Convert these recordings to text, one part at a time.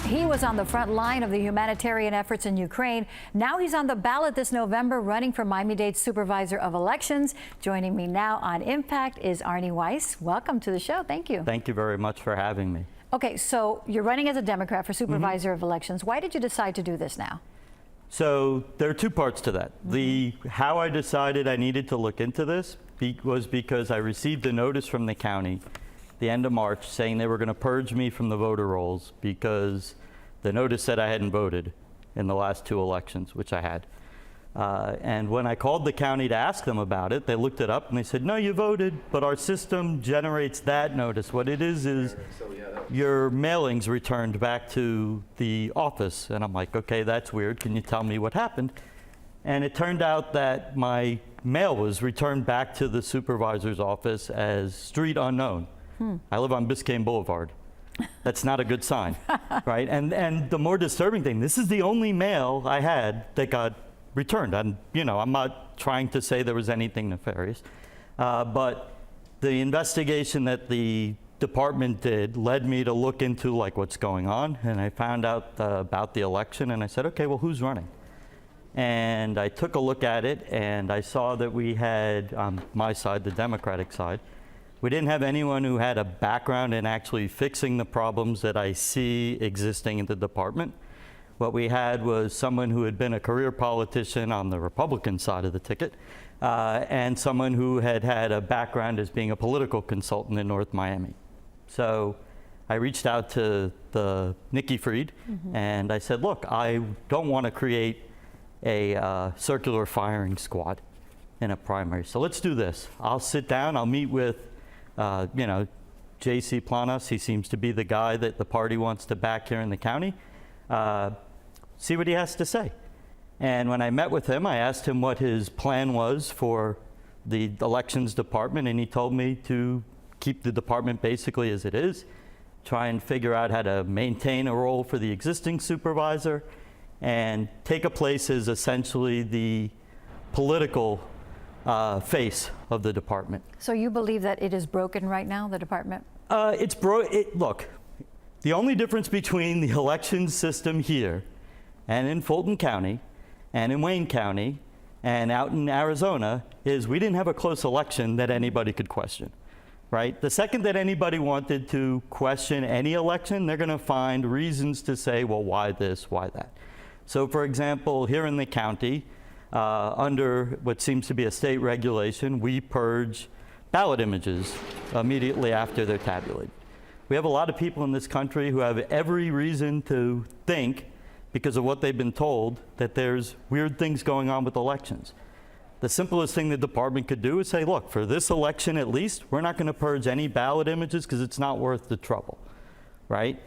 He was on the front line of the humanitarian efforts in Ukraine. Now he's on the ballot this November, running for Miami-Dade Supervisor of Elections. Joining me now on Impact is Arnie Weiss. Welcome to the show. Thank you. Thank you very much for having me. Okay, so you're running as a Democrat for Supervisor of Elections. Why did you decide to do this now? So there are two parts to that. How I decided I needed to look into this was because I received a notice from the county the end of March saying they were going to purge me from the voter rolls because the notice said I hadn't voted in the last two elections, which I had. And when I called the county to ask them about it, they looked it up and they said, no, you voted, but our system generates that notice. What it is your mailings returned back to the office. And I'm like, okay, that's weird. Can you tell me what happened? And it turned out that my mail was returned back to the supervisor's office as street unknown. I live on Biscayne Boulevard. That's not a good sign, right? And the more disturbing thing, this is the only mail I had that got returned. I'm not trying to say there was anything nefarious, but the investigation that the department did led me to look into like what's going on, and I found out about the election, and I said, okay, well, who's running? And I took a look at it, and I saw that we had, on my side, the Democratic side, we didn't have anyone who had a background in actually fixing the problems that I see existing in the department. What we had was someone who had been a career politician on the Republican side of the ticket, and someone who had had a background as being a political consultant in North Miami. So I reached out to Nikki Fried, and I said, look, I don't want to create a circular firing squad in a primary. So let's do this. I'll sit down, I'll meet with J.C. Planas. He seems to be the guy that the party wants to back here in the county. See what he has to say. And when I met with him, I asked him what his plan was for the elections department, and he told me to keep the department basically as it is, try and figure out how to maintain a role for the existing supervisor, and take a place as essentially the political face of the department. So you believe that it is broken right now, the department? Look, the only difference between the election system here and in Fulton County and in Wayne County and out in Arizona is we didn't have a close election that anybody could question, right? The second that anybody wanted to question any election, they're going to find reasons to say, well, why this, why that? So, for example, here in the county, under what seems to be a state regulation, we purge ballot images immediately after they're tabulated. We have a lot of people in this country who have every reason to think, because of what they've been told, that there's weird things going on with elections. The simplest thing the department could do is say, look, for this election at least, we're not going to purge any ballot images because it's not worth the trouble, right?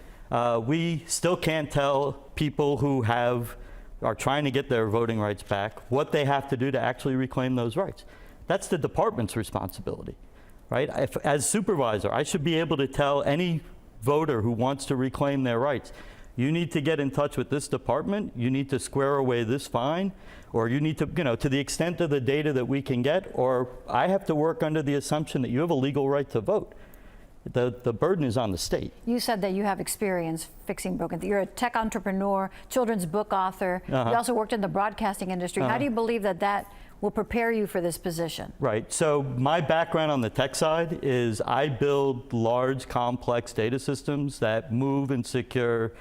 We still can't tell people who are trying to get their voting rights back what they have to do to actually reclaim those rights. That's the department's responsibility, right? As supervisor, I should be able to tell any voter who wants to reclaim their rights, you need to get in touch with this department, you need to square away this fine, or you need to, to the extent of the data that we can get, or I have to work under the assumption that you have a legal right to vote. The burden is on the state. You said that you have experience fixing broken things. You're a tech entrepreneur, children's book author. You also worked in the broadcasting industry. How do you believe that will prepare you for this position? Right. So my background on the tech side is I build large, complex data systems that move and secure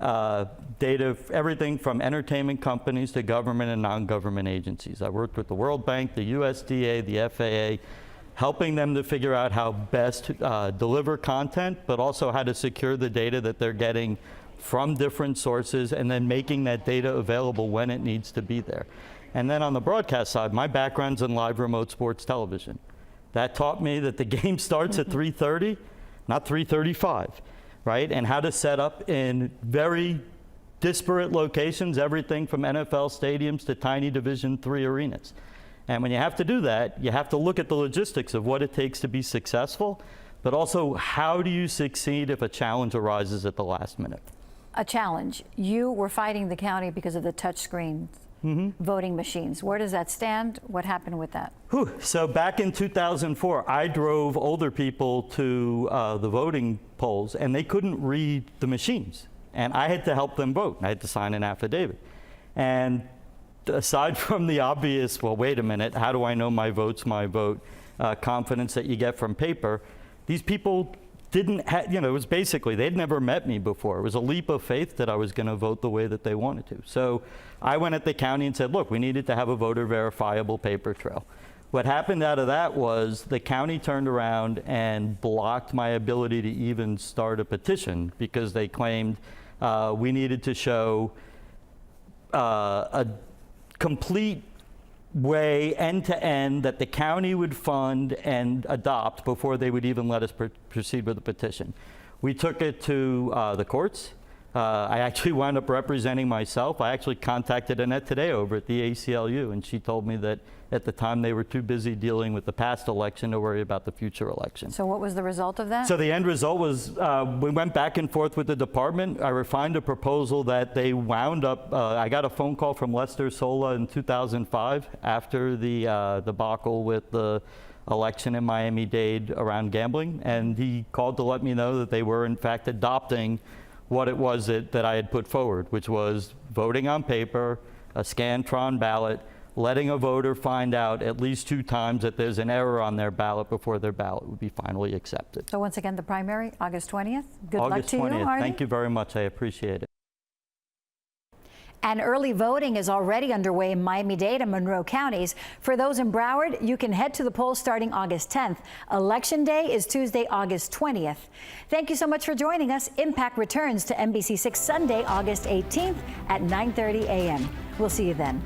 data, everything from entertainment companies to government and non-government agencies. I worked with the World Bank, the USDA, the FAA, helping them to figure out how best to deliver content, but also how to secure the data that they're getting from different sources, and then making that data available when it needs to be there. And then on the broadcast side, my background's in live remote sports television. That taught me that the game starts at 3:30, not 3:35, right? And how to set up in very disparate locations, everything from NFL stadiums to tiny Division III arenas. And when you have to do that, you have to look at the logistics of what it takes to be successful, but also how do you succeed if a challenge arises at the last minute? A challenge. You were fighting the county because of the touch screen voting machines. Where does that stand? What happened with that? So back in 2004, I drove older people to the voting polls, and they couldn't read the machines. And I had to help them vote. I had to sign an affidavit. And aside from the obvious, well, wait a minute, how do I know my vote's my vote, confidence that you get from paper, these people didn't have, it was basically, they'd never met me before. It was a leap of faith that I was going to vote the way that they wanted to. So I went at the county and said, look, we needed to have a voter verifiable paper trail. What happened out of that was the county turned around and blocked my ability to even start a petition because they claimed we needed to show a complete way, end to end, that the county would fund and adopt before they would even let us proceed with the petition. We took it to the courts. I actually wound up representing myself. I actually contacted Annette today over at the ACLU, and she told me that at the time they were too busy dealing with the past election to worry about the future election. So what was the result of that? So the end result was we went back and forth with the department. I refined a proposal that they wound up, I got a phone call from Lester Sola in 2005 after the debacle with the election in Miami-Dade around gambling, and he called to let me know that they were in fact adopting what it was that I had put forward, which was voting on paper, a Scantron ballot, letting a voter find out at least 2 times that there's an error on their ballot before their ballot would be finally accepted. So once again, the primary, August 20th. Good luck August to 20th. you, Arnie. Thank you very much. I appreciate it. And early voting is already underway in Miami-Dade and Monroe counties. For those in Broward, you can head to the polls starting August 10th. Election Day is Tuesday, August 20th. Thank you so much for joining us. Impact returns to NBC6 Sunday, August 18th at 9:30 a.m. We'll see you then.